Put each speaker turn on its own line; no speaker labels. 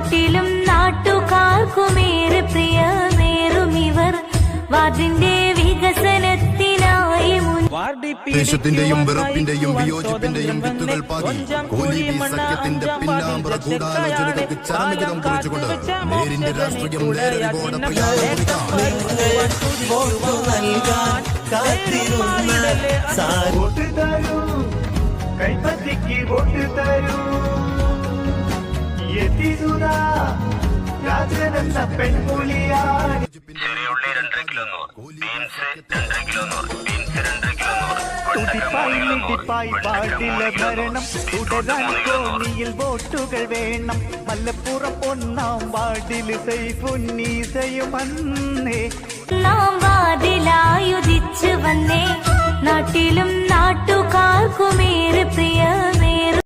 നാട്ടിലും നാട്ടുകാർക്കുമേറെ പ്രിയമേറും ഇവർ വാർഡിന്റെ വികസനത്തിനായി
ദേശത്തിന്റെയും വിറപ്പിന്റെയും വിയോജിപ്പിന്റെയും വിത്തുകൾ പാകി കോലീബി സഖ്യത്തിന്റെ പിന്നാമ്പറ ഗൂഢാലോചനകൾക്ക് ചരമഗീതം കുറിച്ചുകൊണ്ട് നേരിന്റെ രാഷ്ട്രീയം നേരറിവോടെ
കൈപ്പത്തിക്ക് വോട്ട് തരൂ എത്തിസുതാ രാജനെന്ന പെൺപുലിയാണ് തുടിപ്പായി പാട്ടിലെ ഭരണം തുടരാൻ കോന്നിയിൽ വോട്ടുകൾ വേണം മലപ്പുറം ഒന്നാം വാർഡിൽ സൈഫുന്നീസയും വന്നേ
നാം വാർഡിലായുധിച്ചു വന്നേ നാട്ടിലും നാട്ടുകാർക്കുമേറെ പ്രിയമേറും